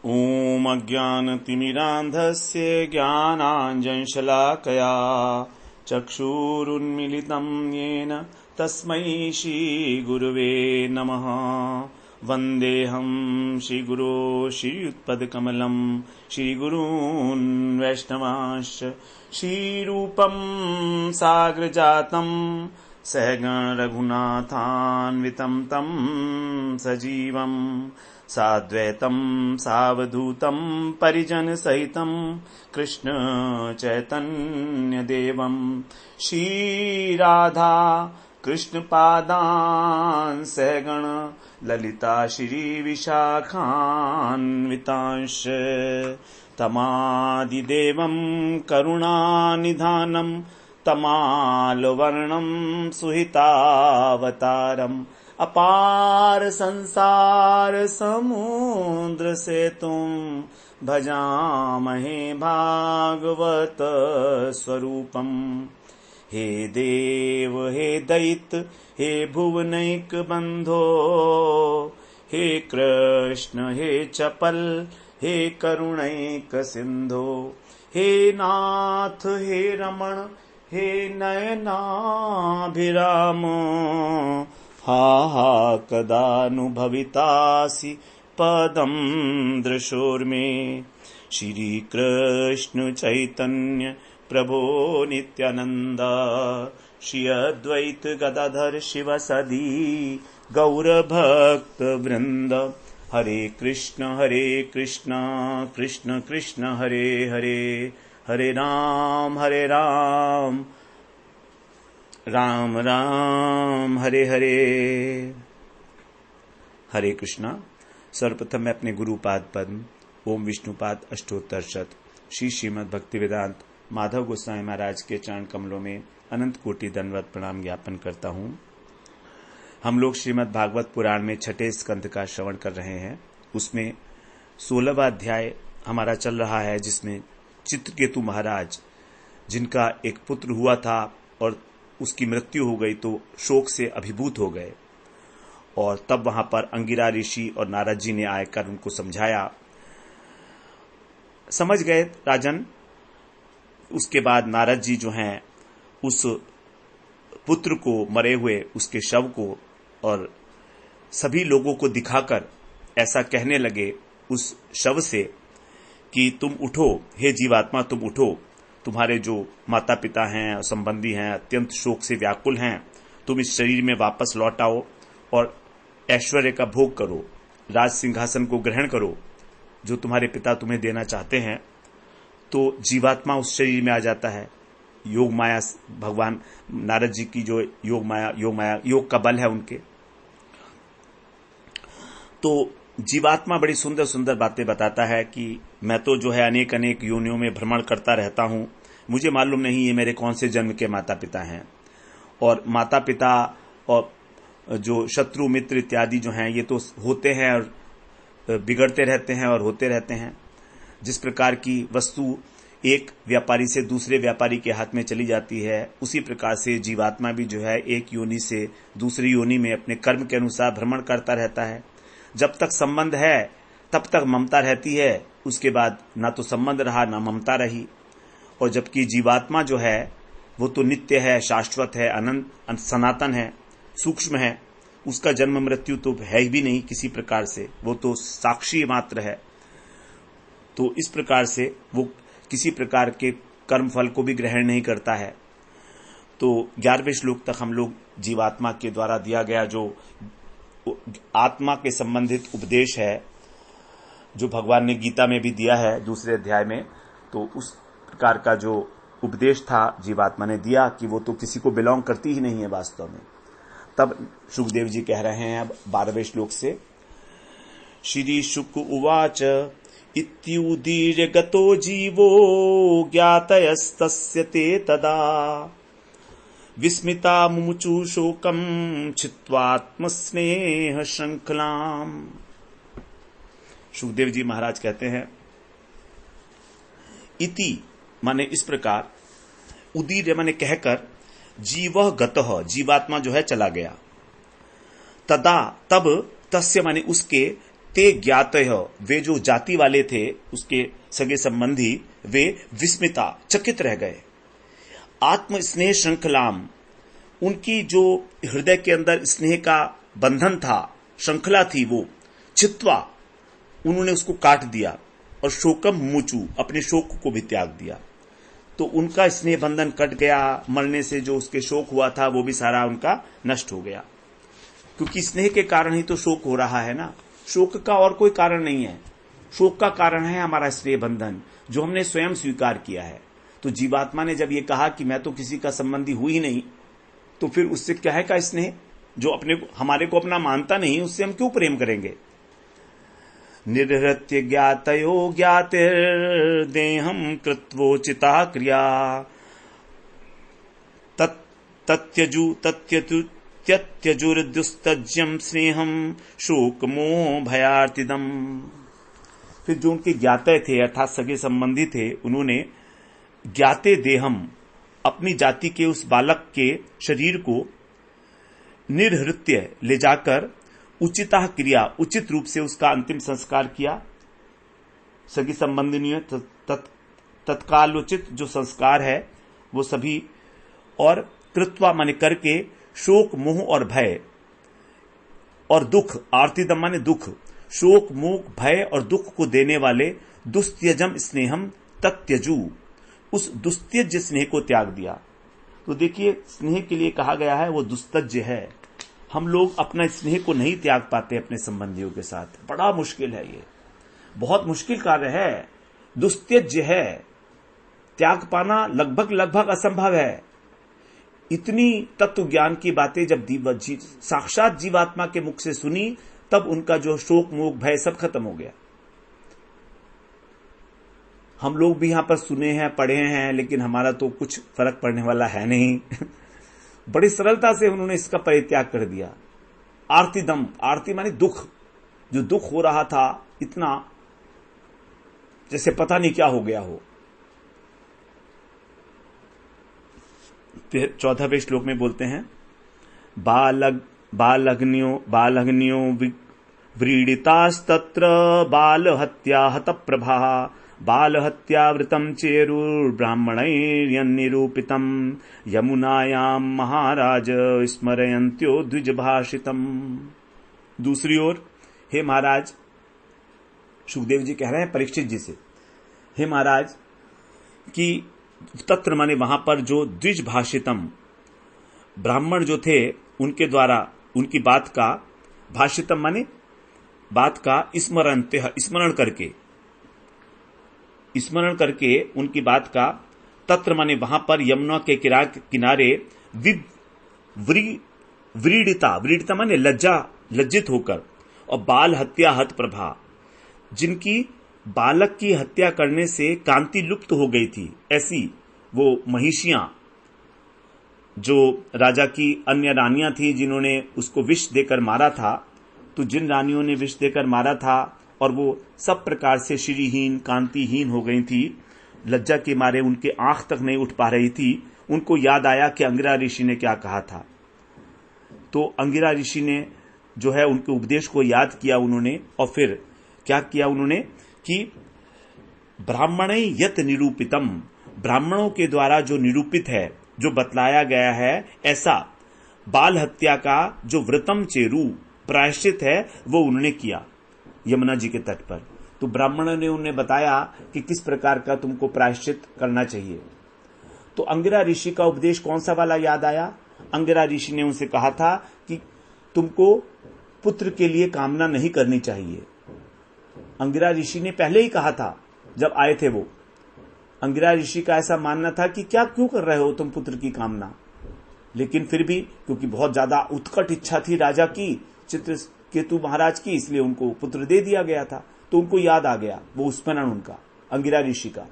ॐ अज्ञानतिमिरान्धस्य ज्ञानाञ्जनशलाकया चक्षुरुन्मीलितं येन तस्मै श्रीगुरवे नमः। वन्देऽहं श्रीगुरो श्रीयुत्पदकमलं श्रीगुरून् वैष्णवांश्च श्रीरूपं साग्रजातं सहगण रघुनाथान्वितं तं सजीवं साद्वैतं सावधूतं परिजन सहितं कृष्ण चैतन्य देवं श्रीराधा कृष्ण पादान् सहगण ललिता श्री विशाखान्वितांश तमादिदेवं करुणानिधानं तमालवर्णं सुहितावतारम् अपार संसार समुद्र से तुम भजामहे भागवत स्वरूपम। हे देव हे दैत्य हे भुवनैक बंधो, हे कृष्ण हे चपल हे करुणैक सिंधो, हे नाथ हे रमण हे नयनाभिराम। हा हा कदानुभवितासि पदं दृशोर्मे, श्री कृष्ण चैतन्य प्रभो नित्यानंद, श्री अद्वैत गदाधर शिवसदी गौर भक्त वृंद। हरे कृष्ण कृष्ण कृष्ण हरे हरे, हरे राम राम राम हरे हरे। हरे कृष्णा। सर्वप्रथम मैं अपने गुरुपाद पद्म ओम विष्णुपाद अष्टोत्तरशत श्री श्रीमद् भक्तिवेदांत माधव गोस्वामी महाराज के चरण कमलों में अनंत कोटि दंडवत प्रणाम ज्ञापन करता हूं। हम लोग श्रीमद् भागवत पुराण में छठे स्कंध का श्रवण कर रहे हैं। उसमें 16वां अध्याय हमारा चल रहा है, जिसमें चित्रकेतु महाराज, जिनका एक पुत्र हुआ था और उसकी मृत्यु हो गई, तो शोक से अभिभूत हो गए। और तब वहां पर अंगिरा ऋषि और नारद जी ने आकर उनको समझाया। समझ गए राजन। उसके बाद नारद जी जो हैं उस पुत्र को, मरे हुए उसके शव को और सभी लोगों को दिखाकर ऐसा कहने लगे उस शव से कि तुम उठो, हे जीवात्मा तुम उठो, तुम्हारे जो माता पिता हैं और संबंधी हैं अत्यंत शोक से व्याकुल हैं, तुम इस शरीर में वापस लौट आओ और ऐश्वर्य का भोग करो, राज सिंहासन को ग्रहण करो जो तुम्हारे पिता तुम्हें देना चाहते हैं। तो जीवात्मा उस शरीर में आ जाता है। योग माया, भगवान नारद जी की जो योग का बल है उनके। तो जीवात्मा बड़ी सुंदर सुंदर बातें बताता है कि मैं तो जो है अनेक अनेक योनियों में भ्रमण करता रहता हूं, मुझे मालूम नहीं ये मेरे कौन से जन्म के माता पिता हैं। और माता पिता और जो शत्रु मित्र इत्यादि जो हैं ये तो होते हैं और बिगड़ते रहते हैं और होते रहते हैं। जिस प्रकार की वस्तु एक व्यापारी से दूसरे व्यापारी के हाथ में चली जाती है, उसी प्रकार से जीवात्मा भी जो है एक योनि से दूसरी योनि में अपने कर्म के अनुसार भ्रमण करता रहता है। जब तक संबंध है तब तक ममता रहती है, उसके बाद ना तो संबंध रहा ना ममता रही। और जबकि जीवात्मा जो है वो तो नित्य है, शाश्वत है, अनंत सनातन है, सूक्ष्म है, उसका जन्म मृत्यु तो है ही भी नहीं किसी प्रकार से, वो तो साक्षी मात्र है। तो इस प्रकार से वो किसी प्रकार के कर्म फल को भी ग्रहण नहीं करता है। तो 11वें श्लोक तक हम लोग जीवात्मा के द्वारा दिया गया जो आत्मा के संबंधित उपदेश है, जो भगवान ने गीता में भी दिया है 2 अध्याय में, तो उस प्रकार का जो उपदेश था जीवात्मा ने दिया कि वो तो किसी को बिलोंग करती ही नहीं है वास्तव में। तब सुखदेव जी कह रहे हैं अब 12वें श्लोक से, श्री शुक उवाच इत्युदीर्य गतो जीवो ज्ञातयस्तस्य ते तदा विस्मिता मुमुचु शोकम छित्त्वात्मस्नेह श्रृंखलाम। सुखदेव जी महाराज कहते हैं इति माने इस प्रकार, उदीर्य माने कहकर, जीवः गतः जीवात्मा जो है चला गया, तदा तब, तस्य माने उसके, ते ज्ञातय, वे जो जाति वाले थे उसके सगे संबंधी, वे विस्मिता, चकित रह गए। आत्म स्नेह श्रृंखलाम, उनकी जो हृदय के अंदर स्नेह का बंधन था, श्रृंखला थी, वो चित्वा, उन्होंने उसको काट दिया। और शोकम मुचू, अपने शोक को भी त्याग दिया। तो उनका स्नेह बंधन कट गया, मरने से जो उसके शोक हुआ था वो भी सारा उनका नष्ट हो गया, क्योंकि स्नेह के कारण ही तो शोक हो रहा है ना। शोक का और कोई कारण नहीं है, शोक का कारण है हमारा स्नेह बंधन जो हमने स्वयं स्वीकार किया है। तो जीवात्मा ने जब ये कहा कि मैं तो किसी का संबंधी हूं ही नहीं, तो फिर उससे क्या है का स्नेह? जो अपने हमारे को अपना मानता नहीं, उससे हम क्यों प्रेम करेंगे? निर्हृत्य ज्ञातयो ज्ञातिर्देहं कृत्वोचिता क्रिया त्यत्युर्दुस्तज्यम स्नेहम शोक मोह भयार्तिदम। फिर जो उनके ज्ञाते थे अर्थात सगे संबंधी थे, उन्होंने ज्ञाते देहम, अपनी जाति के उस बालक के शरीर को निर्हृत्य ले जाकर उचिता क्रिया, उचित रूप से उसका अंतिम संस्कार किया। सगी संबंधी ने तत्काल उचित जो संस्कार है वो सभी, और कृत्वा माने करके, शोक मोह और भय और दुख, आर्तिदम माने दुख, शोक मोह भय और दुख को देने वाले दुस्त्यजम स्नेहम तत्यजू, उस दुस्त्यज स्नेह को त्याग दिया। तो देखिए, स्नेह के लिए कहा गया है वो दुस्तज्य है। हम लोग अपना स्नेह को नहीं त्याग पाते अपने संबंधियों के साथ, बड़ा मुश्किल है, ये बहुत मुश्किल कार्य है, दुस्त्यज्य है, त्याग पाना लगभग असंभव है। इतनी तत्व ज्ञान की बातें जब साक्षात जीवात्मा के मुख से सुनी, तब उनका जो शोक मोह भय सब खत्म हो गया। हम लोग भी यहां पर सुने हैं, पढ़े हैं, लेकिन हमारा तो कुछ फर्क पड़ने वाला है नहीं। बड़ी सरलता से उन्होंने इसका परित्याग कर दिया। आर्तिदम, आरती माने दुख, जो दुख हो रहा था इतना, जैसे पता नहीं क्या हो गया हो। 14वें श्लोक में बोलते हैं, बालग्न्यो व्रीडितास्तत्र बालहत्या हतप्रभा बालहत्यावृतं चेरुर्ब्राह्मणैर्यन्निरूपितं यमुनायां महाराज स्मरयन्त्यो द्विजभाषितम्। दूसरी ओर, हे महाराज, सुखदेव जी कह रहे हैं परीक्षित जी से, हे महाराज कि तत्र माने वहां पर जो द्विजभाषितम, ब्राह्मण जो थे उनके द्वारा उनकी बात का, भाषितम माने बात का, स्मरण करके उनकी बात का, तत्र माने वहां पर यमुना के किनारे व्रीडिता माने लज्जित होकर, और बाल हत्या हत प्रभा, जिनकी बालक की हत्या करने से कांति लुप्त हो गई थी, ऐसी वो महिषियां, जो राजा की अन्य रानियां थी जिन्होंने उसको विष देकर मारा था। तो जिन रानियों ने विष देकर मारा था और वो सब प्रकार से श्रीहीन, कांतिहीन हो गई थी, लज्जा के मारे उनके आंख तक नहीं उठ पा रही थी, उनको याद आया कि अंगिरा ऋषि ने क्या कहा था। तो अंगिरा ऋषि ने जो है उनके उपदेश को याद किया उन्होंने, और फिर क्या किया उन्होंने कि ब्राह्मणे यत निरूपितम, ब्राह्मणों के द्वारा जो निरूपित है, जो बतलाया गया है, ऐसा बाल हत्या का जो व्रतम चेरू प्रायश्चित है वो उन्होंने किया यमुना जी के तट पर। तो ब्राह्मणों ने उन्हें बताया कि किस प्रकार का तुमको प्रायश्चित करना चाहिए। तो अंगिरा ऋषि का उपदेश कौन सा वाला याद आया? अंगिरा ऋषि ने उनसे कहा था कि तुमको पुत्र के लिए कामना नहीं करनी चाहिए। अंगिरा ऋषि ने पहले ही कहा था जब आए थे वो। अंगिरा ऋषि का ऐसा मानना था कि क्या क्यों कर रहे हो तुम पुत्र की कामना, लेकिन फिर भी क्योंकि बहुत ज्यादा उत्कट इच्छा थी राजा की, चित्रकेतु महाराज की, इसलिए उनको पुत्र दे दिया गया था। तो उनको याद आ गया वो स्मरण उनका अंगिरा ऋषि का।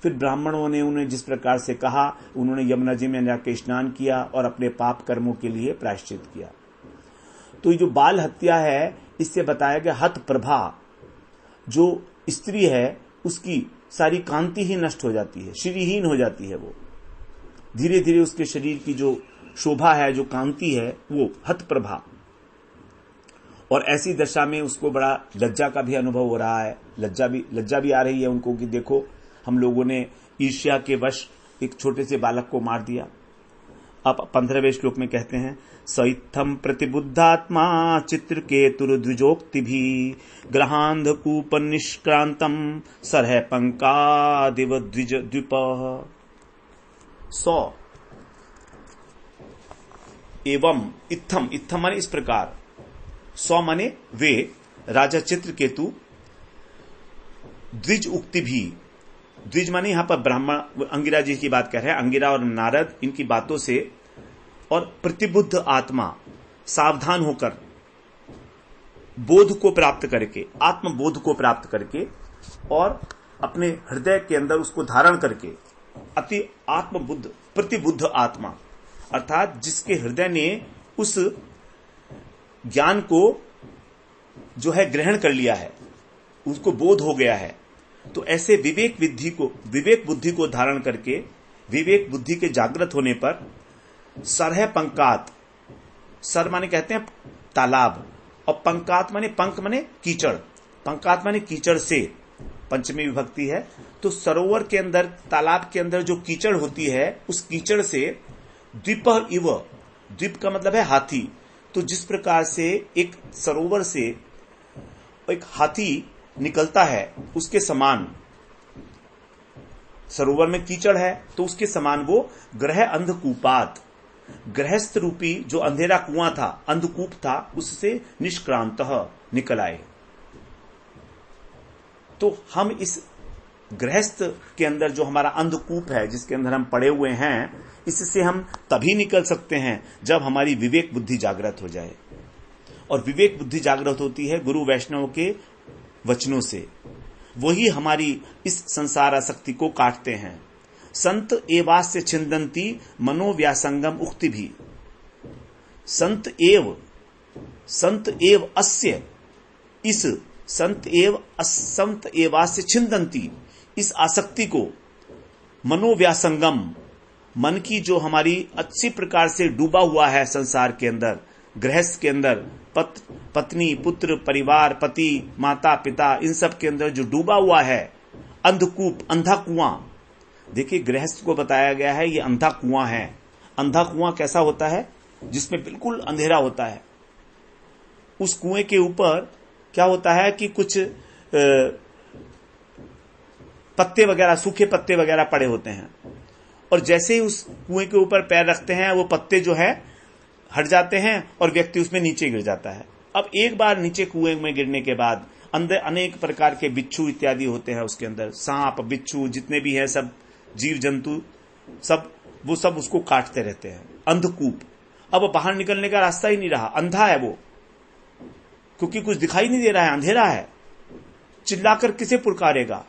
फिर ब्राह्मणों ने उन्हें जिस प्रकार से कहा, उन्होंने यमुना जी में जाकर स्नान किया और अपने पाप कर्मों के लिए प्रायश्चित किया। तो ये जो बाल हत्या है, इससे बताया गया हत प्रभा, जो स्त्री है उसकी सारी कांति ही नष्ट हो जाती है, श्रीहीन हो जाती है। वो धीरे धीरे उसके शरीर की जो शोभा है, जो कांति है, वो हत प्रभा। और ऐसी दशा में उसको बड़ा लज्जा का भी अनुभव हो रहा है, लज्जा भी आ रही है उनको कि देखो हम लोगों ने ईर्ष्या के वश एक छोटे से बालक को मार दिया। अब 15वें श्लोक में कहते हैं, सइत्थम प्रतिबुद्धात्मा चित्रकेतुर्द्विजोक्ति भी ग्रहांधकूप निष्क्रांतम सरह पंकादिव द्विज द्विप। 100 एवं इत्थम, इत्थम माने इस प्रकार, 100 माने वे राजा चित्रकेतु द्विज उक्ति भी, द्विज माने यहां पर ब्राह्मण अंगिरा जी की बात कर रहे हैं, अंगिरा और नारद इनकी बातों से, और प्रतिबुद्ध आत्मा सावधान होकर बोध को प्राप्त करके, आत्मबोध को प्राप्त करके और अपने हृदय के अंदर उसको धारण करके, अति आत्मबुद्ध प्रतिबुद्ध आत्मा अर्थात जिसके हृदय ने उस ज्ञान को जो है ग्रहण कर लिया है, उसको बोध हो गया है, तो ऐसे विवेक बुद्धि को धारण करके, विवेक बुद्धि के जागृत होने पर सरह पंकात, सर माने कहते हैं तालाब, और पंकात माने पंक माने कीचड़, पंकात माने कीचड़ से, पंचमी विभक्ति है, तो सरोवर के अंदर, तालाब के अंदर जो कीचड़ होती है, उस कीचड़ से द्वीप इव, द्वीप का मतलब है हाथी, तो जिस प्रकार से एक सरोवर से एक हाथी निकलता है उसके समान, सरोवर में कीचड़ है तो उसके समान वो ग्रह अंधकूपात, गृहस्थ रूपी जो अंधेरा कुआं था, अंधकूप था, उससे निष्क्रांत निकल आए। तो हम इस गृहस्थ के अंदर जो हमारा अंधकूप है, जिसके अंदर हम पड़े हुए हैं, इससे हम तभी निकल सकते हैं जब हमारी विवेक बुद्धि जागृत हो जाए। और विवेक बुद्धि जागृत होती है गुरु वैष्णव के वचनों से, वही हमारी इस संसार आसक्ति को काटते हैं। संत एवास्य छिंदंती मनोव्यासंगम उक्ति भी, संत एव अस्य, इस संत एवास्य छिंदंती, इस आसक्ति को, मनोव्यासंगम, मन की जो हमारी अच्छी प्रकार से डूबा हुआ है संसार के अंदर, गृहस्थ के अंदर, पत्नी पुत्र परिवार पति माता पिता, इन सब के अंदर जो डूबा हुआ है अंधकूप, अंधा कुआं। देखिए गृहस्थ को बताया गया है ये अंधा कुआं है। अंधा कुआं कैसा होता है? जिसमें बिल्कुल अंधेरा होता है। उस कुएं के ऊपर क्या होता है कि कुछ पत्ते वगैरह, सूखे पत्ते वगैरह पड़े होते हैं, और जैसे ही उस कुएं के ऊपर पैर रखते हैं वो पत्ते जो है हट जाते हैं और व्यक्ति उसमें नीचे गिर जाता है। अब एक बार नीचे कुएं में गिरने के बाद अंदर अनेक प्रकार के बिच्छू इत्यादि होते हैं, उसके अंदर सांप बिच्छू जितने भी हैं सब जीव जंतु, वो सब उसको काटते रहते हैं। अंधकूप। अब बाहर निकलने का रास्ता ही नहीं रहा, अंधा है वो, क्योंकि कुछ दिखाई नहीं दे रहा है, अंधेरा है, चिल्लाकर किसे पुकारेगा।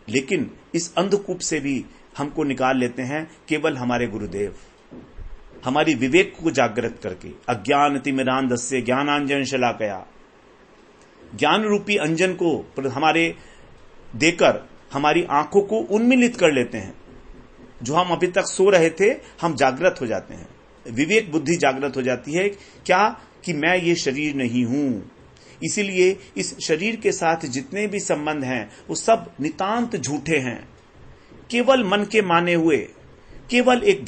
लेकिन इस अंधकूप से भी हमको निकाल लेते हैं केवल हमारे गुरुदेव, हमारी विवेक को जागृत करके। अज्ञान तिमिरांधस्य ज्ञानांजन शलाकया, ज्ञान रूपी अंजन को हमारे देकर हमारी आंखों को उन्मीलित कर लेते हैं। जो हम अभी तक सो रहे थे, हम जागृत हो जाते हैं, विवेक बुद्धि जागृत हो जाती है। क्या? कि मैं ये शरीर नहीं हूं। इसीलिए इस शरीर के साथ जितने भी संबंध हैं वो सब नितांत झूठे हैं, केवल मन के माने हुए, केवल एक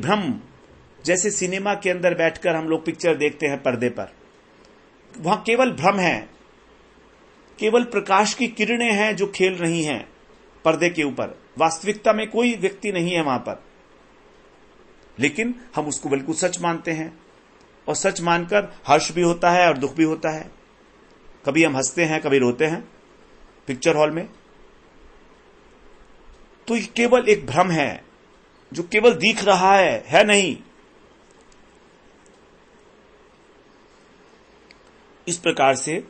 भ्रम। जैसे सिनेमा के अंदर बैठकर हम लोग पिक्चर देखते हैं पर्दे पर, वहां केवल भ्रम है, केवल प्रकाश की किरणें हैं जो खेल रही हैं पर्दे के ऊपर। वास्तविकता में कोई व्यक्ति नहीं है वहां पर, लेकिन हम उसको बिल्कुल सच मानते हैं, और सच मानकर हर्ष भी होता है और दुख भी होता है। कभी हम हंसते हैं, कभी रोते हैं पिक्चर हॉल में। तो ये केवल एक भ्रम है जो केवल दिख रहा है नहीं। इस प्रकार से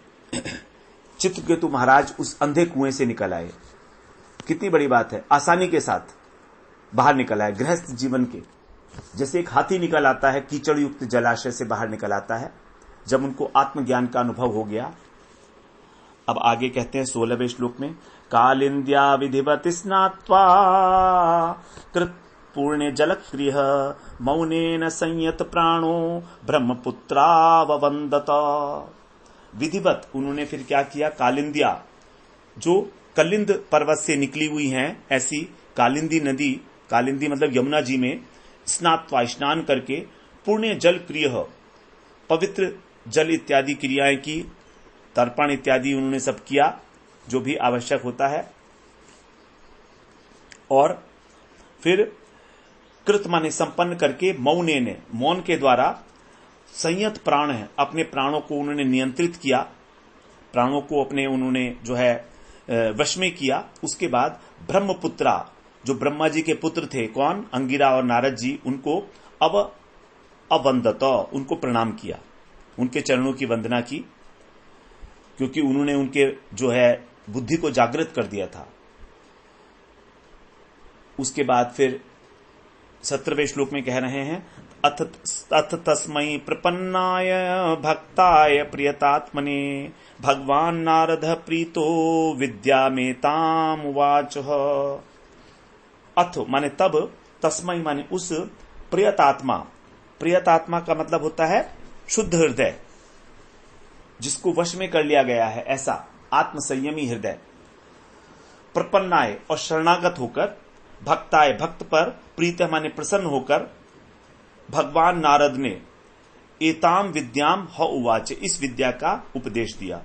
चित्रकेतु महाराज उस अंधे कुएं से निकल आए। कितनी बड़ी बात है, आसानी के साथ बाहर निकल आए। गृहस्थ जीवन के जैसे एक हाथी निकल आता है, कीचड़ युक्त जलाशय से बाहर निकल आता है, जब उनको आत्मज्ञान का अनुभव हो गया। अब आगे कहते हैं 16वें श्लोक में, कालिंद्या विधिवत स्नात्वा पुण्य जलक्रिय मौनेन संयत प्राणो ब्रह्मपुत्राववंदत। विधिवत उन्होंने फिर क्या किया, कालिंदिया जो कलिंद पर्वत से निकली हुई हैं, ऐसी कालिंदी नदी, कालिंदी मतलब यमुना जी में स्नान करके पुण्य जल क्रिय पवित्र जल इत्यादि क्रियाएं की, तर्पण इत्यादि उन्होंने सब किया जो भी आवश्यक होता है। और फिर कृत माने संपन्न करके मौने ने, मौन के द्वारा संयत प्राण है, अपने प्राणों को उन्होंने नियंत्रित किया, प्राणों को अपने उन्होंने जो है वश में किया। उसके बाद ब्रह्मपुत्रा जो ब्रह्मा जी के पुत्र थे, कौन, अंगिरा और नारद जी, उनको अवंदत, उनको प्रणाम किया, उनके चरणों की वंदना की, क्योंकि उन्होंने उनके जो है बुद्धि को जागृत कर दिया था। उसके बाद फिर 17वें श्लोक में कह रहे हैं, अथ तस्मै प्रपन्नाय भक्ताय प्रियतात्मने भगवान नारद प्रीतो विद्या में तामुवाच। अथ माने तब, तस्मै माने उस, प्रियतात्मा, प्रियतात्मा का मतलब होता है शुद्ध हृदय, जिसको वश में कर लिया गया है, ऐसा आत्मसंयमी हृदय। प्रपन्नाय और शरणागत होकर, भक्ताय भक्त पर, प्रीत माने प्रसन्न होकर, भगवान नारद ने एताम विद्याम ह उवाच, इस विद्या का उपदेश दिया।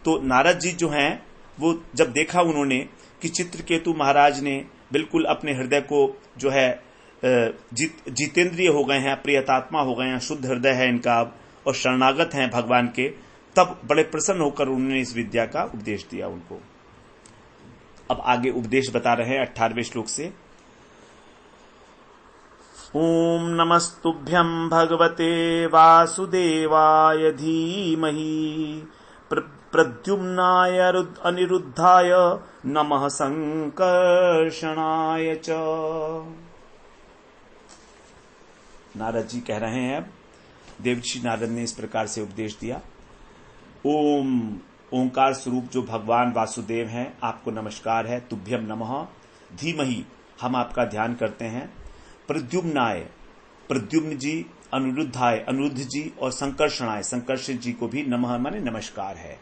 तो नारद जी जो हैं वो जब देखा उन्होंने कि चित्रकेतु महाराज ने बिल्कुल अपने हृदय को जो है जितेंद्रिय हो गए हैं, प्रियतात्मा हो गए हैं, शुद्ध हृदय है इनका और शरणागत हैं भगवान के, तब बड़े प्रसन्न होकर उन्होंने इस विद्या का उपदेश दिया उनको। अब आगे उपदेश बता रहे हैं 18वें श्लोक से। ओम नमस्तुभ्यं भगवते वासुदेवाय धीमहि प्रद्युम्नाय अनिरुद्धाय नमः संकर्षणाय च। नारद जी कह रहे हैं, देवर्षि नारद ने इस प्रकार से उपदेश दिया। ओम, ओंकार स्वरूप जो भगवान वासुदेव हैं, आपको नमस्कार है। तुभ्यम नमः, धीमहि, हम आपका ध्यान करते हैं। प्रद्युम्नाय, प्रद्युम्न जी, अनिरुद्धाय, अनिरुद्ध जी, और संकर्षणाय, संकर्षण जी को भी नमः माने नमस्कार है।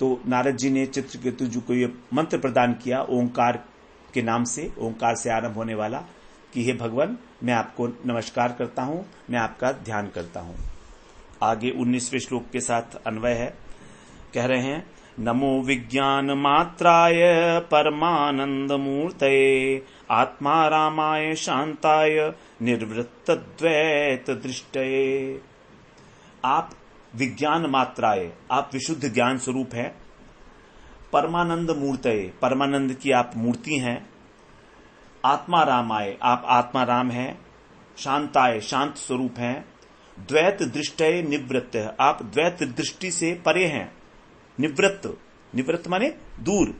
तो नारद जी ने चित्रकेतु जी को ये मंत्र प्रदान किया ओंकार के नाम से, ओंकार से आरंभ होने वाला, कि हे भगवान, मैं आपको नमस्कार करता हूं, मैं आपका ध्यान करता हूं। आगे 19वें श्लोक के साथ अन्वय है, कह रहे हैं, नमो विज्ञान मात्राय परमानंद मूर्तये आत्मा रामाय शांताय निर्वृत्त द्वैत दृष्टये। आप विज्ञान मात्राय, आप विशुद्ध ज्ञान स्वरूप हैं। परमानंद मूर्तये, परमानंद की आप मूर्ति हैं। आत्मा रामाय, आप आत्मा राम हैं। शांताय, शांत स्वरूप हैं। द्वैत दृष्टये निवृत्त, आप द्वैत दृष्टि से परे हैं। निवृत्त, निवृत्त माने दूर,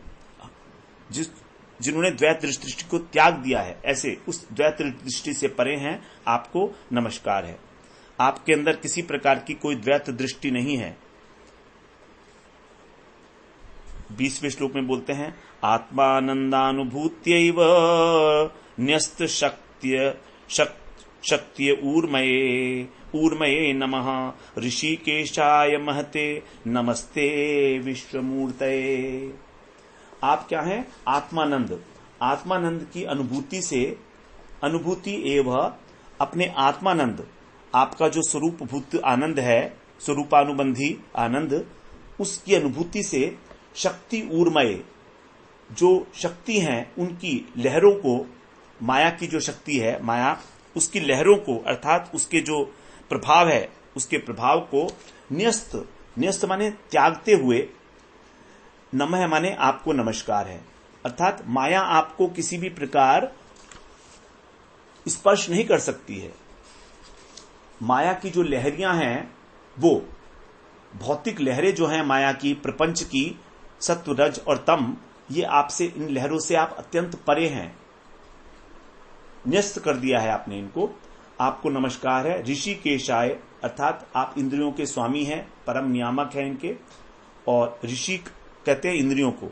जिन्होंने द्वैत दृष्टि को त्याग दिया है, ऐसे उस द्वैत दृष्टि से परे हैं, आपको नमस्कार है। आपके अंदर किसी प्रकार की कोई द्वैत दृष्टि नहीं है। 20वें श्लोक में बोलते हैं, आत्मानंदानुभूत्यैव न्यस्त शक्त्य ऊर्मये ऊर्मये नमः ऋषिकेशाय महते नमस्ते विश्वमूर्तये। आप क्या हैं? आत्मानंद, आत्मानंद की अनुभूति से, अनुभूति एवं अपने आत्मानंद, आपका जो स्वरूप भूत आनंद है, स्वरूपानुबंधी आनंद, उसकी अनुभूति से शक्ति ऊर्मय, जो शक्ति हैं उनकी लहरों को, माया की जो शक्ति है, माया, उसकी लहरों को, अर्थात उसके जो प्रभाव है, उसके प्रभाव को न्यस्त, न्यस्त माने त्यागते हुए, नमः माने आपको नमस्कार है। अर्थात माया आपको किसी भी प्रकार स्पर्श नहीं कर सकती है। माया की जो लहरियां हैं, वो भौतिक लहरें जो हैं माया की, प्रपंच की, सत्व रज और तम, ये आपसे, इन लहरों से आप अत्यंत परे हैं। न्यस्त कर दिया है आपने इनको। आपको नमस्कार है। ऋषिकेशाय, अर्थात आप इंद्रियों के स्वामी हैं, परम नियामक हैं इनके, और ऋषि कहते हैं इंद्रियों को,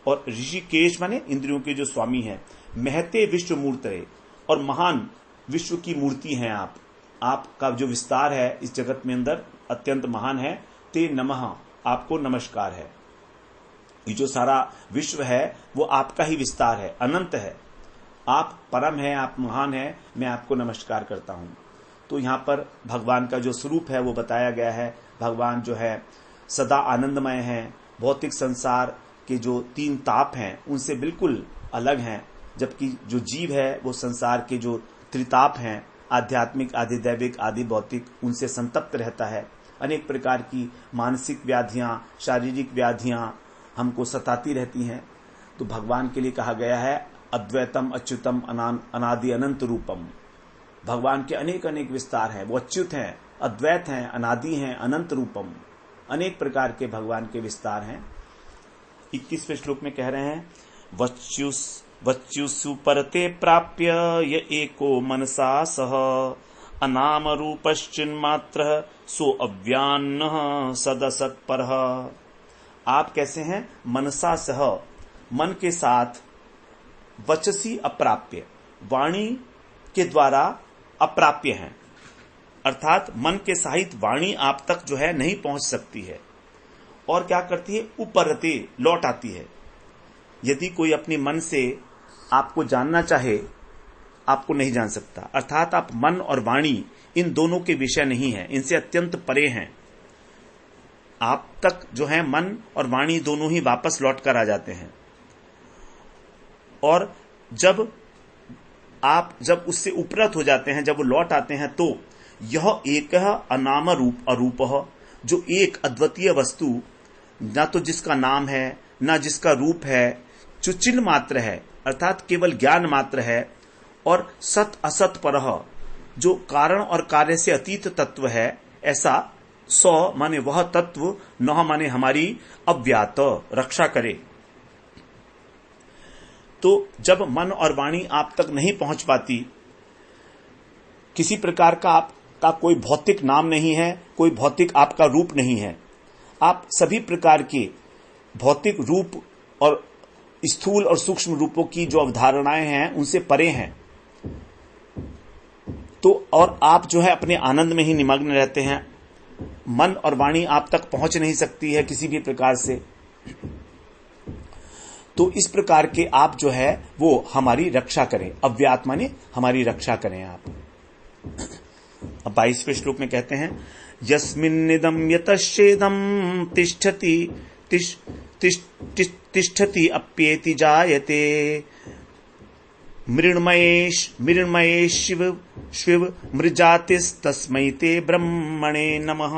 और ऋषिकेश माने इंद्रियों के जो स्वामी हैं। महते विश्व मूर्तये, और महान विश्व की मूर्ति हैं आप। आपका जो विस्तार है इस जगत में अंदर अत्यंत महान है। ते नमः, आपको नमस्कार है। ये जो सारा विश्व है वो आपका ही विस्तार है, अनंत है। आप परम है, आप महान है, मैं आपको नमस्कार करता हूं। तो यहां पर भगवान का जो स्वरूप है वो बताया गया है। भगवान जो है सदा आनंदमय है, भौतिक संसार के जो 3 ताप हैं उनसे बिल्कुल अलग हैं, जबकि जो जीव है वो संसार के जो त्रिताप हैं, आध्यात्मिक, आदि दैविक, आदि भौतिक, उनसे संतप्त रहता है। अनेक प्रकार की मानसिक व्याधियां, शारीरिक व्याधियां हमको सताती रहती हैं। तो भगवान के लिए कहा गया है अद्वैतम अच्युतम अनादि अनंत रूपम। भगवान के अनेक अनेक विस्तार हैं, वो अच्युत हैं, अद्वैत हैं, अनादि हैं, अनंत रूपम। अनेक प्रकार के भगवान के विस्तार हैं। 21वें श्लोक में कह रहे हैं वच्युसु परते प्राप्य य एको मनसा सह अनाम रूपश्चिन्मात्र सो अव्यान्न सदसत्परः। आप कैसे हैं? मनसा सह, मन के साथ, वचसी अप्राप्य, वाणी के द्वारा अप्राप्य हैं, अर्थात मन के सहित वाणी आप तक जो है नहीं पहुंच सकती है। और क्या करती है? उपरते, लौट आती है। यदि कोई अपने मन से आपको जानना चाहे, आपको नहीं जान सकता। अर्थात आप मन और वाणी इन दोनों के विषय नहीं है, इनसे अत्यंत परे हैं। आप तक जो है मन और वाणी दोनों ही वापस लौट कर आ जाते हैं। और जब उससे उपरत हो जाते हैं, जब वो लौट आते हैं, तो यह एक अनाम रूप अरूप, जो एक अद्वितीय वस्तु, ना तो जिसका नाम है ना जिसका रूप है, जो चिन्ह मात्र है, अर्थात केवल ज्ञान मात्र है, और सत असत परह, जो कारण और कार्य से अतीत तत्व है, ऐसा सौ माने वह तत्व, नौ माने हमारी अव्यात, रक्षा करे। तो जब मन और वाणी आप तक नहीं पहुंच पाती, किसी प्रकार का आपका कोई भौतिक नाम नहीं है, कोई भौतिक आपका रूप नहीं है, आप सभी प्रकार के भौतिक रूप और स्थूल और सूक्ष्म रूपों की जो अवधारणाएं हैं उनसे परे हैं, तो और आप जो है अपने आनंद में ही निमग्न रहते हैं। मन और वाणी आप तक पहुंच नहीं सकती है किसी भी प्रकार से। तो इस प्रकार के आप जो है वो हमारी रक्षा करें, अव्यात्मा ने हमारी रक्षा करें आप। अब 22वें श्लोक में कहते हैं यस्मिन्निदं यतश्चेदं तिष्ठति अप्येति जायते मृण्मये शिव मृजातिस्तस्मै ते ब्रह्मणे नमः।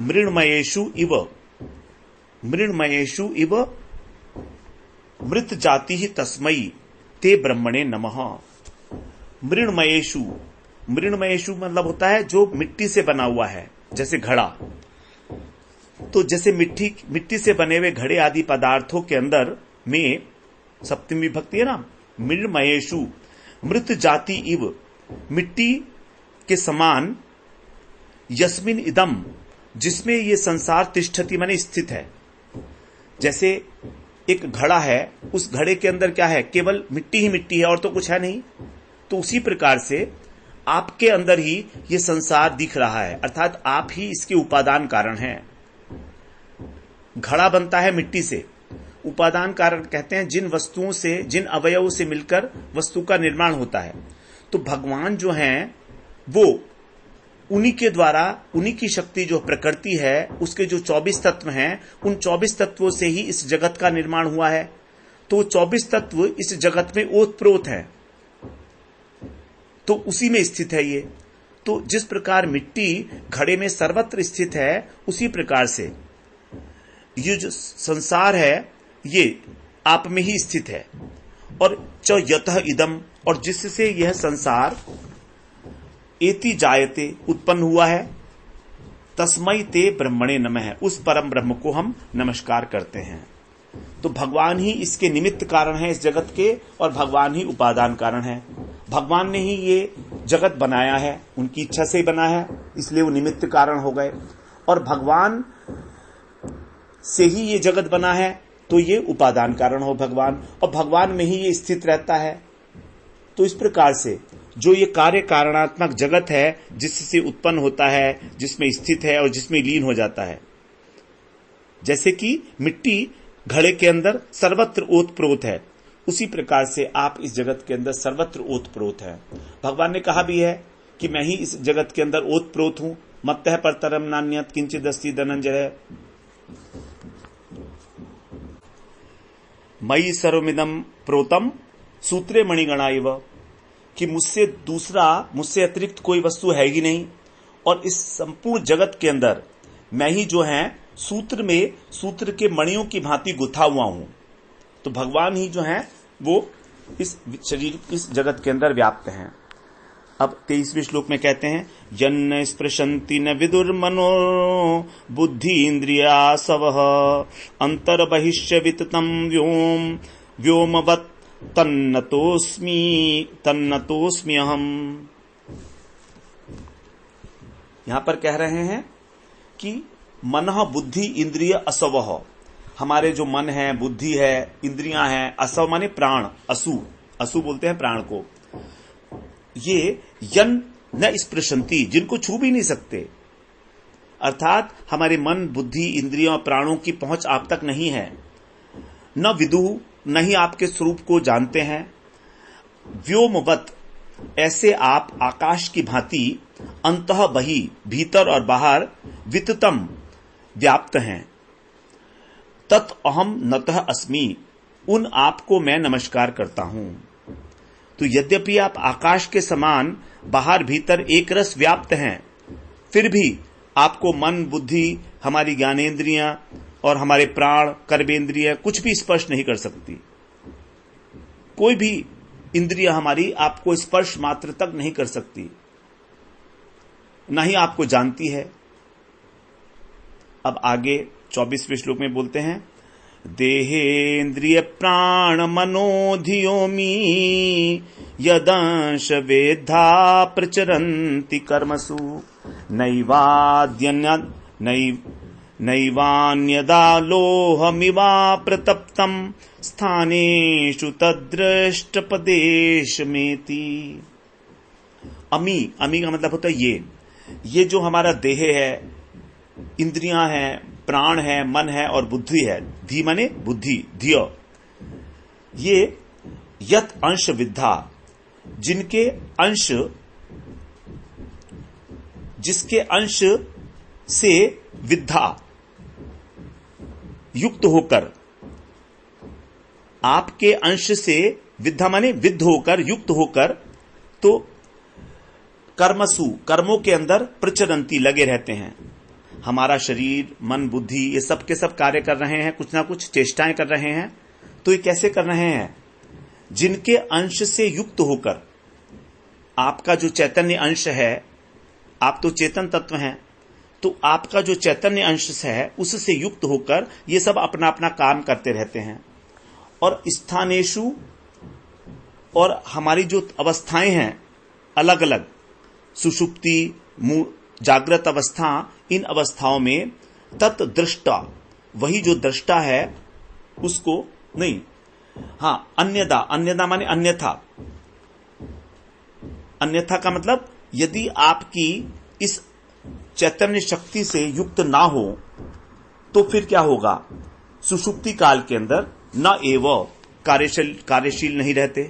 मृण्मयेषु इव मृत जाति ही तस्मै ते ब्रह्मणे नमः। मृण्मयेषु मतलब होता है जो मिट्टी से बना हुआ है, जैसे घड़ा। तो जैसे मिट्टी से बने हुए घड़े आदि पदार्थों के अंदर में सप्तमी विभक्ति है ना, मृण्मयेषु, मृत जाति इव, मिट्टी के समान, यस्मिन इदम, जिसमें ये संसार तिष्ठति माने स्थित है। जैसे एक घड़ा है, उस घड़े के अंदर क्या है? केवल मिट्टी ही मिट्टी है और तो कुछ है नहीं। तो उसी प्रकार से आपके अंदर ही ये संसार दिख रहा है, अर्थात आप ही इसके उपादान कारण हैं। घड़ा बनता है मिट्टी से, उपादान कारण कहते हैं जिन वस्तुओं से, जिन अवयवों से मिलकर वस्तु का निर्माण होता है। तो भगवान जो हैं वो उन्हीं के द्वारा, उन्हीं की शक्ति जो प्रकृति है, उसके जो 24 तत्व हैं, उन 24 तत्वों से ही इस जगत का निर्माण हुआ है। तो 24 तत्व इस जगत में ओतप्रोत हैं, तो उसी में स्थित है ये। तो जिस प्रकार मिट्टी घड़े में सर्वत्र स्थित है, उसी प्रकार से ये जो संसार है ये आप में ही स्थित है। और च यतः इदम, और जिससे यह संसार एति जायते उत्पन्न हुआ है, तस्मै ते ब्रह्मणे नमः, उस परम ब्रह्म को हम नमस्कार करते हैं। तो भगवान ही इसके निमित्त कारण है इस जगत के, और भगवान ही उपादान कारण है। भगवान ने ही ये जगत बनाया है, उनकी इच्छा से ही बना है, इसलिए वो निमित्त कारण हो गए। और भगवान से ही ये जगत बना है, तो ये उपादान कारण हो भगवान, और भगवान में ही ये स्थित रहता है। तो इस प्रकार से जो ये कार्य कारणात्मक जगत है, जिससे उत्पन्न होता है, जिसमें स्थित है और जिसमें लीन हो जाता है, जैसे कि मिट्टी घड़े के अंदर सर्वत्र ओतप्रोत है, उसी प्रकार से आप इस जगत के अंदर सर्वत्र ओतप्रोत है। भगवान ने कहा भी है कि मैं ही इस जगत के अंदर ओतप्रोत हूं, मत्तः परतरम नान्यत् किंचिदस्ति धनंजय, मयि सर्वमिदं प्रोतम सूत्रे मणिगणा इव, कि मुझसे अतिरिक्त कोई वस्तु है ही नहीं, और इस संपूर्ण जगत के अंदर मैं ही जो है सूत्र के मणियों की भांति गुथा हुआ हूं। तो भगवान ही जो है वो इस जगत के अंदर व्याप्त हैं। अब 23वें श्लोक में कहते हैं, यन्न स्पृशन्ति न विदुर्मनो बुद्धि इंद्रियासवः अंतर्बहिष्य विततं व्योमवत् तन्नतोस्मि अहम्। यहां पर कह रहे हैं कि मनः बुद्धि इंद्रिय असवः, हमारे जो मन है, बुद्धि है, इंद्रियां हैं, असव माने प्राण, असु बोलते हैं प्राण को, ये यन न स्पृशन्ति, जिनको छू भी नहीं सकते, अर्थात हमारे मन, बुद्धि, इंद्रियों, प्राणों की पहुंच आप तक नहीं है। न विदुः, न ही आपके स्वरूप को जानते हैं। व्योमवत्, ऐसे आप आकाश की भांति अंतः बहि, भीतर और बाहर, विततम, व्याप्त हैं। तत् अहम नतः अस्मि, उन आपको मैं नमस्कार करता हूं। तो यद्यपि आप आकाश के समान बाहर भीतर एक रस व्याप्त हैं, फिर भी आपको मन, बुद्धि, हमारी ज्ञानेंद्रियां और हमारे प्राण, कर्मेंद्रियां कुछ भी स्पर्श नहीं कर सकती। कोई भी इंद्रिय हमारी आपको स्पर्श मात्र तक नहीं कर सकती, न ही आपको जानती है। अब आगे 24वें श्लोक में बोलते हैं, देहेन्द्रिय प्राण मनोधियोमी यदंश वेद्धा प्रचरन्ति कर्मसु नैवान्यदा लोहमिवा प्रतप्तं स्थानेषु तद्दृष्टपदेशमेति। अमी का मतलब होता है ये जो हमारा देह है, इंद्रियां हैं, प्राण है, मन है और बुद्धि है, धी माने बुद्धि, धियो, ये यत अंश विद्धा, जिसके अंश से विद्धा युक्त होकर, आपके अंश से विद्धा माने विद्ध होकर, युक्त होकर, तो कर्मसु, कर्मों के अंदर प्रचरंती, लगे रहते हैं। हमारा शरीर, मन, बुद्धि, ये सब के सब कार्य कर रहे हैं, कुछ ना कुछ चेष्टाएं कर रहे हैं। तो ये कैसे कर रहे हैं? जिनके अंश से युक्त होकर, आपका जो चैतन्य अंश है, आप तो चेतन तत्व हैं, तो आपका जो चैतन्य अंश है उससे युक्त होकर ये सब अपना अपना काम करते रहते हैं। और स्थानेषु, और हमारी जो अवस्थाएं हैं अलग अलग, सुषुप्ति, जागृत अवस्था, इन अवस्थाओं में तत् दृष्टा, वही जो दृष्टा है उसको नहीं, अन्यदा माने अन्यथा। अन्यथा का मतलब यदि आपकी इस चैतन्य शक्ति से युक्त ना हो तो फिर क्या होगा? सुषुप्ति काल के अंदर न एवं कार्यशील नहीं रहते।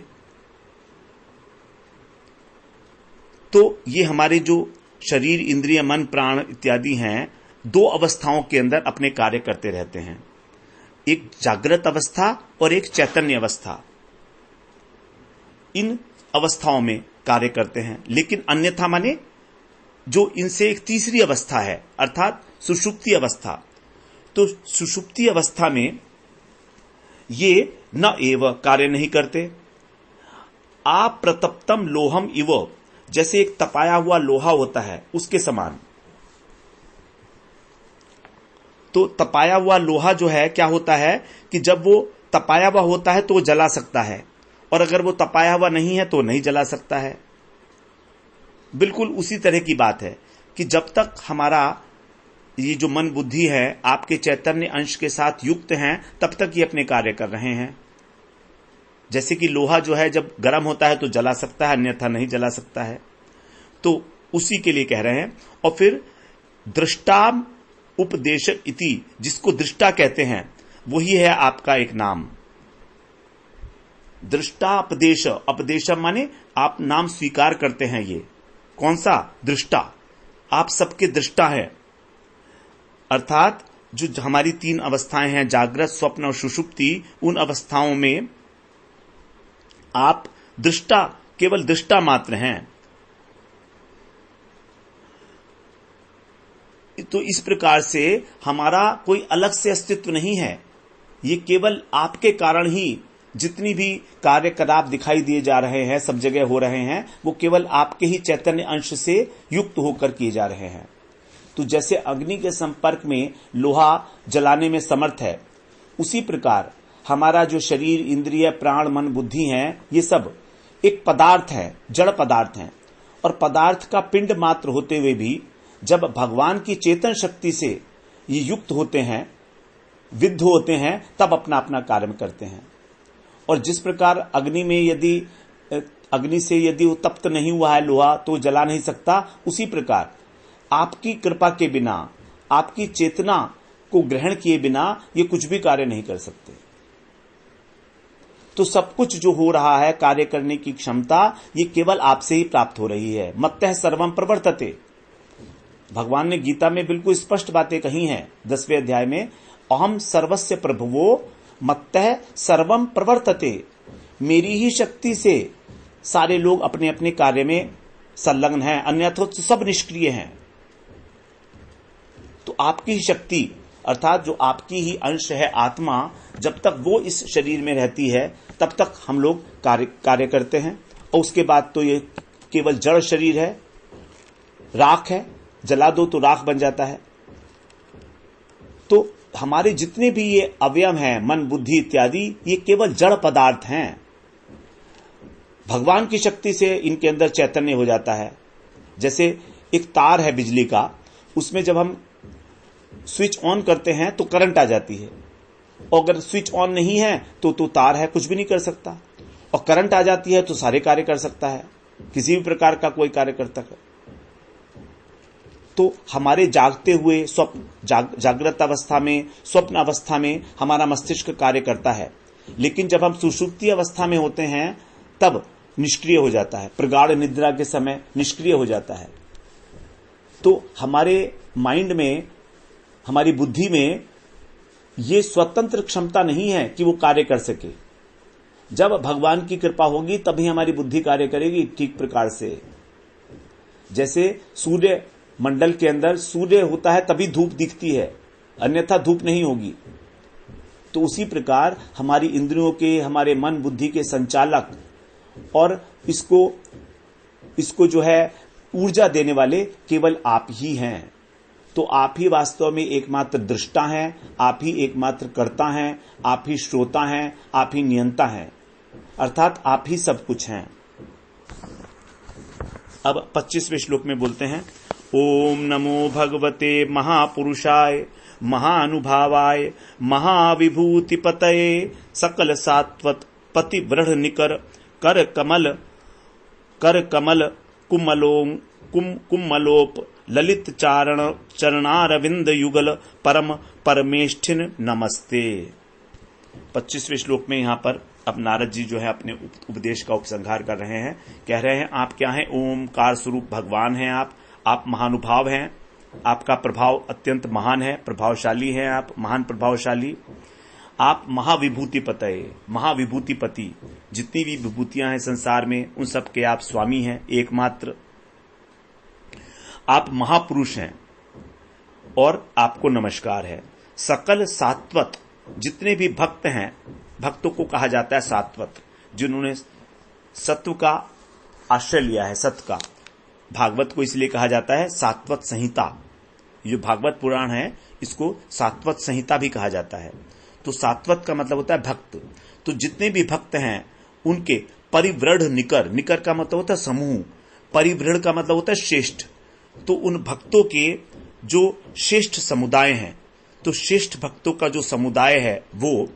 तो ये हमारे जो शरीर, इंद्रिय, मन, प्राण इत्यादि हैं, दो अवस्थाओं के अंदर अपने कार्य करते रहते हैं, एक जागृत अवस्था और एक चैतन्य अवस्था। इन अवस्थाओं में कार्य करते हैं, लेकिन अन्यथा माने जो इनसे एक तीसरी अवस्था है, अर्थात सुषुप्ति अवस्था। तो सुषुप्ति अवस्था में ये न एव कार्य नहीं करते। अप्रतप्तम लोहम इव, जैसे एक तपाया हुआ लोहा होता है उसके समान। तो तपाया हुआ लोहा जो है क्या होता है कि जब वो तपाया हुआ होता है तो वो जला सकता है, और अगर वो तपाया हुआ नहीं है तो नहीं जला सकता है। बिल्कुल उसी तरह की बात है कि जब तक हमारा ये जो मन बुद्धि है आपके चैतन्य अंश के साथ युक्त हैं, तब तक ये अपने कार्य कर रहे हैं। जैसे कि लोहा जो है जब गर्म होता है तो जला सकता है, अन्यथा नहीं जला सकता है, तो उसी के लिए कह रहे हैं। और फिर दृष्टा उपदेशक इति, जिसको दृष्टा कहते हैं, वही है आपका एक नाम। दृष्टा उपदेश, उपदेश माने आप नाम स्वीकार करते हैं। ये कौन सा? दृष्टा। आप सबके दृष्टा हैं, अर्थात जो हमारी 3 अवस्थाएं हैं, जागृत, स्वप्न और सुषुप्ति, उन अवस्थाओं में आप दृष्टा, केवल दृष्टा मात्र हैं। तो इस प्रकार से हमारा कोई अलग से अस्तित्व नहीं है। ये केवल आपके कारण ही जितनी भी कार्यकलाप दिखाई दिए जा रहे हैं, सब जगह हो रहे हैं, वो केवल आपके ही चैतन्य अंश से युक्त होकर किए जा रहे हैं। तो जैसे अग्नि के संपर्क में लोहा जलाने में समर्थ है, उसी प्रकार हमारा जो शरीर, इंद्रिय, प्राण, मन, बुद्धि हैं, ये सब एक पदार्थ है, जड़ पदार्थ हैं। और पदार्थ का पिंड मात्र होते हुए भी जब भगवान की चेतन शक्ति से ये युक्त होते हैं, विद्ध होते हैं, तब अपना अपना कार्य करते हैं। और जिस प्रकार अग्नि से यदि वो तप्त नहीं हुआ है लोहा तो जला नहीं सकता, उसी प्रकार आपकी कृपा के बिना, आपकी चेतना को ग्रहण किए बिना ये कुछ भी कार्य नहीं कर सकते। तो सब कुछ जो हो रहा है, कार्य करने की क्षमता, ये केवल आपसे ही प्राप्त हो रही है। मत्तः सर्वम प्रवर्तते, भगवान ने गीता में बिल्कुल स्पष्ट बातें कही हैं 10वें अध्याय में, अहम सर्वस्य प्रभुवो मत्तः सर्वम प्रवर्तते, मेरी ही शक्ति से सारे लोग अपने अपने कार्य में संलग्न हैं, अन्यथा तो सब निष्क्रिय हैं। तो आपकी ही शक्ति, अर्थात जो आपकी ही अंश है आत्मा, जब तक वो इस शरीर में रहती है तब तक हम लोग कार्य करते हैं। और उसके बाद तो ये केवल जड़ शरीर है, राख है, जला दो तो राख बन जाता है। तो हमारे जितने भी ये अवयव हैं, मन, बुद्धि इत्यादि, ये केवल जड़ पदार्थ हैं। भगवान की शक्ति से इनके अंदर चैतन्य हो जाता है। जैसे एक तार है बिजली का, उसमें जब हम स्विच ऑन करते हैं तो करंट आ जाती है, और अगर स्विच ऑन नहीं है तो तार है, कुछ भी नहीं कर सकता। और करंट आ जाती है तो सारे कार्य कर सकता है, किसी भी प्रकार का कोई कार्य करता है। तो हमारे जागते हुए जागृत अवस्था में, स्वप्न अवस्था में हमारा मस्तिष्क कार्य करता है, लेकिन जब हम सुषुप्ति अवस्था में होते हैं तब निष्क्रिय हो जाता है, प्रगाढ़ निद्रा के समय निष्क्रिय हो जाता है। तो हमारे माइंड में, हमारी बुद्धि में ये स्वतंत्र क्षमता नहीं है कि वो कार्य कर सके। जब भगवान की कृपा होगी तभी हमारी बुद्धि कार्य करेगी ठीक प्रकार से। जैसे सूर्य मंडल के अंदर सूर्य होता है तभी धूप दिखती है, अन्यथा धूप नहीं होगी। तो उसी प्रकार हमारी इंद्रियों के, हमारे मन बुद्धि के संचालक और इसको जो है ऊर्जा देने वाले केवल आप ही हैं। तो आप ही वास्तव में एकमात्र दृष्टा हैं, आप ही एकमात्र कर्ता हैं, आप ही श्रोता हैं, आप ही नियंता हैं, अर्थात आप ही सब कुछ हैं। अब 25वें श्लोक में बोलते हैं, ओम नमो भगवते महापुरुषाय महानुभावाय महाविभूतिपतये सकल सात्वत पतिव्रढ़ निकर कर कमल कुमलोप ललित चरणारविंद युगल परम परमेष्ठिन नमस्ते। 25वें श्लोक में यहां पर अब नारद जी जो है अपने उपदेश का उपसंहार कर रहे हैं। कह रहे हैं आप क्या हैं? ओमकार स्वरूप भगवान हैं आप महानुभाव हैं, आपका प्रभाव अत्यंत महान है, प्रभावशाली हैं आप, महान प्रभावशाली। आप महाविभूतिपतये, महाविभूतिपति, जितनी भी विभूतियां हैं संसार में उन सब के आप स्वामी हैं, एकमात्र। आप महापुरुष हैं और आपको नमस्कार है। सकल सात्वत, जितने भी भक्त हैं, भक्तों को कहा जाता है सात्वत, जिन्होंने सत्व का आश्रय लिया है, सत्य का। भागवत को इसलिए कहा जाता है सात्वत संहिता। ये भागवत पुराण है, इसको सात्वत संहिता भी कहा जाता है। तो सात्वत का मतलब होता है भक्त। तो जितने भी भक्त हैं उनके परिव्रढ़ निकर, निकर का मतलब होता है समूह, परिव्रढ़ का मतलब होता है श्रेष्ठ। तो उन भक्तों के जो श्रेष्ठ समुदाय हैं, तो श्रेष्ठ भक्तों का जो समुदाय है वो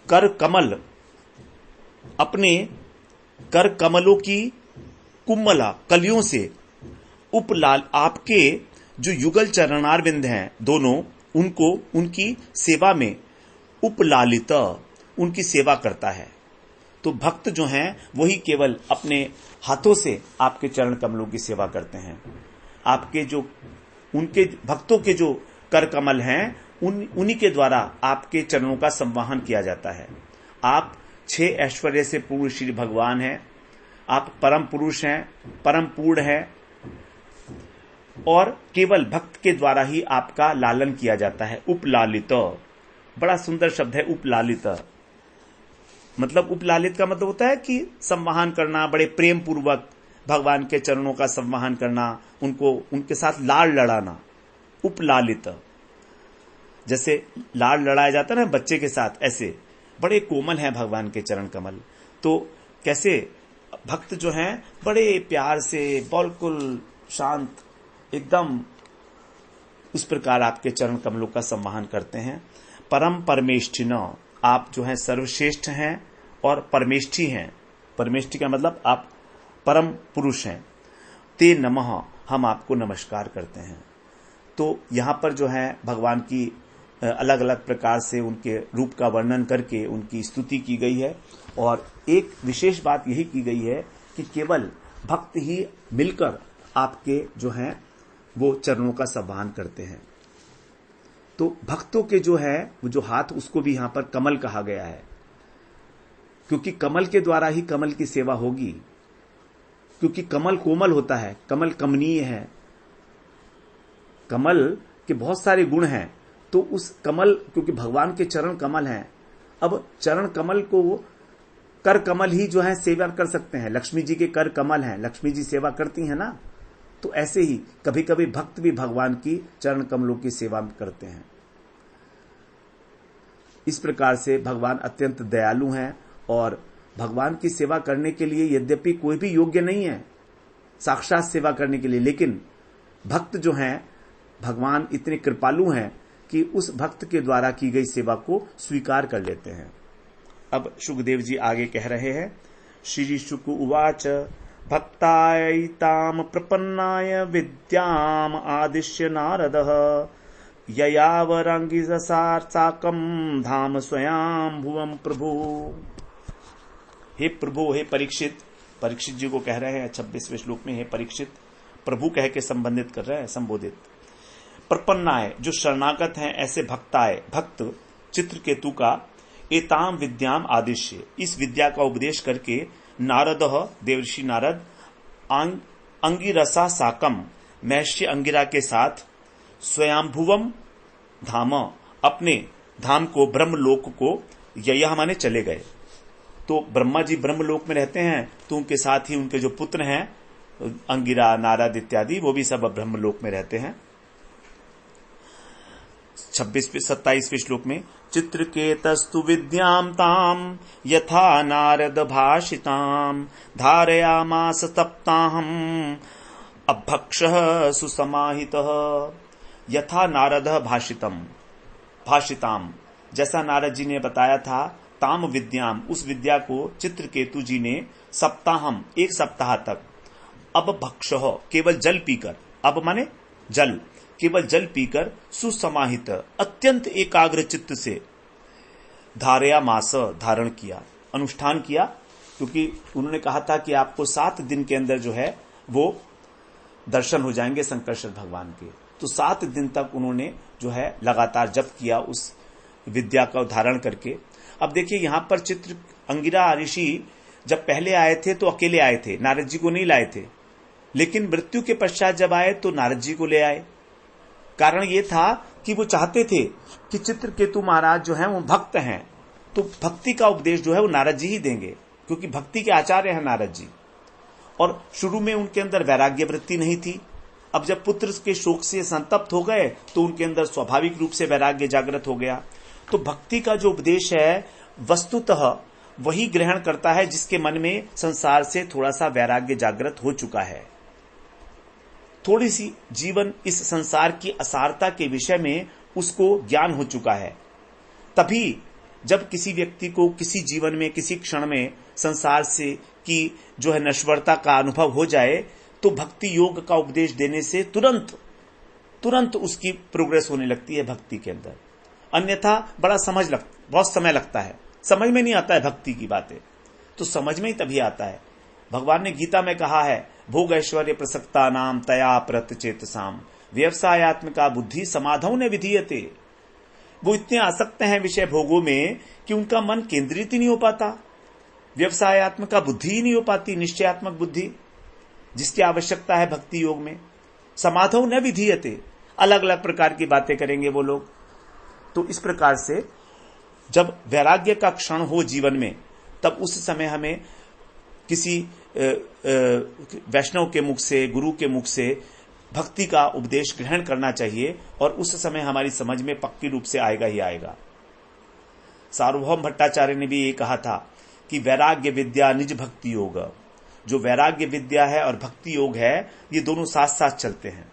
कर कमल, अपने कर कमलों की कुम्मला कलियों से उपलाल, आपके जो युगल चरणारविंद हैं दोनों, उनको उनकी सेवा में उपलालित, उनकी सेवा करता है। तो भक्त जो हैं वही केवल अपने हाथों से आपके चरण कमलों की सेवा करते हैं। आपके जो उनके भक्तों के जो कर कमल हैं उन्हीं के द्वारा आपके चरणों का संवाहन किया जाता है। आप 6 ऐश्वर्य से पूर्ण श्री भगवान हैं, आप परम पुरुष हैं, परम पूर्ण हैं, और केवल भक्त के द्वारा ही आपका लालन किया जाता है। उपलालित, बड़ा सुंदर शब्द है उपलालित। मतलब उपलालित का मतलब होता है कि संवाहन करना, बड़े प्रेम पूर्वक भगवान के चरणों का संवाहन करना, उनको उनके साथ लाड़ लड़ाना। उपलालित, जैसे लाड़ लड़ाया जाता है ना बच्चे के साथ, ऐसे बड़े कोमल हैं भगवान के चरण कमल। तो कैसे भक्त जो हैं बड़े प्यार से, बिल्कुल शांत, एकदम उस प्रकार आपके चरण कमलों का संवाहन करते हैं। परम परमेष्ठिन, आप जो हैं सर्वश्रेष्ठ हैं और परमेष्ठी हैं। परमेष्ठी का मतलब आप परम पुरुष हैं। ते नमः, हम आपको नमस्कार करते हैं। तो यहां पर जो है भगवान की अलग अलग प्रकार से उनके रूप का वर्णन करके उनकी स्तुति की गई है। और एक विशेष बात यही की गई है कि केवल भक्त ही मिलकर आपके जो हैं वो चरणों का संवाहन करते हैं। तो भक्तों के जो है वो जो हाथ, उसको भी यहां पर कमल कहा गया है, क्योंकि कमल के द्वारा ही कमल की सेवा होगी। क्योंकि कमल कोमल होता है, कमल कमनीय है, कमल के बहुत सारे गुण हैं। तो उस कमल, क्योंकि भगवान के चरण कमल हैं, अब चरण कमल को कर कमल ही जो है सेवा कर सकते हैं। लक्ष्मी जी के कर कमल हैं, लक्ष्मी जी सेवा करती हैं ना। तो ऐसे ही कभी कभी भक्त भी भगवान की चरण कमलों की सेवा करते हैं। इस प्रकार से भगवान अत्यंत दयालु हैं और भगवान की सेवा करने के लिए यद्यपि कोई भी योग्य नहीं है साक्षात सेवा करने के लिए, लेकिन भक्त जो हैं भगवान इतने कृपालु हैं कि उस भक्त के द्वारा की गई सेवा को स्वीकार कर लेते हैं। अब शुकदेव जी आगे कह रहे हैं, श्री शुक उवाच भक्तायैताम प्रपन्नाय विद्याम आदिश्य नारदः ययावरंगिसार साकम धाम स्वयं भुवम प्रभु। हे प्रभु, हे परीक्षित, परीक्षित जी को कह रहे हैं 26वें श्लोक में, हे परीक्षित, प्रभु कह के संबंधित कर रहे हैं, संबोधित। प्रपन्नाय, जो शरणागत हैं, ऐसे भक्ताय, भक्त चित्रकेतु का एताम विद्याम आदिश्य, इस विद्या का उपदेश करके नारदः, देवर्षि नारद, अंगिरसा साकम, महर्षि अंगिरा के साथ, स्वयंभुवम धाम, अपने धाम को, ब्रह्मलोक को, यह माने चले गए। तो ब्रह्मा जी ब्रह्मलोक में रहते हैं, तो उनके साथ ही उनके जो पुत्र हैं अंगिरा, नारद इत्यादि, वो भी सब ब्रह्मलोक में रहते हैं। 27वें श्लोक में, चित्रकेतस्तु विद्याम ताम यथा नारद भाषिताम धारयामास तप्ताहम अभक्षः सुसमाहितः। यथा नारद भाषिताम, जैसा नारद जी ने बताया था, ताम विद्याम, उस विद्या को चित्रकेतु जी ने सप्ताहम, 1 सप्ताह तक, अब भक्षः, केवल जल पीकर, अब माने जल, केवल जल पीकर, सुसमाहित, अत्यंत एकाग्र चित्त से, धारया मास, धारण किया, अनुष्ठान किया। क्योंकि उन्होंने कहा था कि आपको 7 दिन के अंदर जो है वो दर्शन हो जाएंगे शंकरश्वर भगवान के। तो 7 दिन तक उन्होंने जो है लगातार जप किया उस विद्या का धारण करके। अब देखिए यहां पर चित्र अंगिरा ऋषि जब पहले आए थे तो अकेले आए थे, नारद जी को नहीं लाए थे, लेकिन मृत्यु के पश्चात जब आए तो नारद जी को ले आए। कारण ये था कि वो चाहते थे कि चित्रकेतु महाराज जो हैं वो भक्त हैं, तो भक्ति का उपदेश जो है वो नारद जी ही देंगे, क्योंकि भक्ति के आचार्य हैं नारद जी। और शुरू में उनके अंदर वैराग्य वृत्ति नहीं थी। अब जब पुत्र के शोक से संतप्त हो गए तो उनके अंदर स्वाभाविक रूप से वैराग्य जागृत हो गया। तो भक्ति का जो उपदेश है वस्तुतः वही ग्रहण करता है जिसके मन में संसार से थोड़ा सा वैराग्य जागृत हो चुका है, थोड़ी सी जीवन इस संसार की असारता के विषय में उसको ज्ञान हो चुका है, तभी जब किसी व्यक्ति को किसी जीवन में किसी क्षण में संसार से की जो है नश्वरता का अनुभव हो जाए, तो भक्ति योग का उपदेश देने से तुरंत उसकी प्रोग्रेस होने लगती है भक्ति के अंदर। अन्यथा बहुत समय लगता है, समझ में नहीं आता है भक्ति की बातें, तो समझ में ही तभी आता है। भगवान ने गीता में कहा है, भोग ऐश्वर्य प्रसक्ता नाम तया प्रत चेतसाम व्यवसायत्मिका बुद्धि समाधौ ने विधीयते। वो इतने आसक्त हैं विषय भोगों में कि उनका मन केंद्रित ही नहीं हो पाता, व्यवसायत्मक बुद्धि ही नहीं हो पाती, निश्चयात्मक बुद्धि जिसकी आवश्यकता है भक्ति योग में। समाधौ न विधीयते, अलग अलग प्रकार की बातें करेंगे वो लोग। तो इस प्रकार से जब वैराग्य का क्षण हो जीवन में, तब उस समय हमें किसी वैष्णव के मुख से, गुरु के मुख से भक्ति का उपदेश ग्रहण करना चाहिए, और उस समय हमारी समझ में पक्की रूप से आएगा ही आएगा। सार्वभौम भट्टाचार्य ने भी ये कहा था कि वैराग्य विद्या निज भक्ति योग, जो वैराग्य विद्या है और भक्ति योग है, ये दोनों साथ साथ चलते हैं।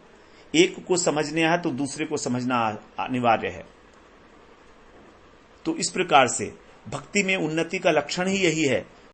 एक को समझने है तो दूसरे को समझना अनिवार्य है। तो इस प्रकार से भक्ति में उन्नति का लक्षण ही यही है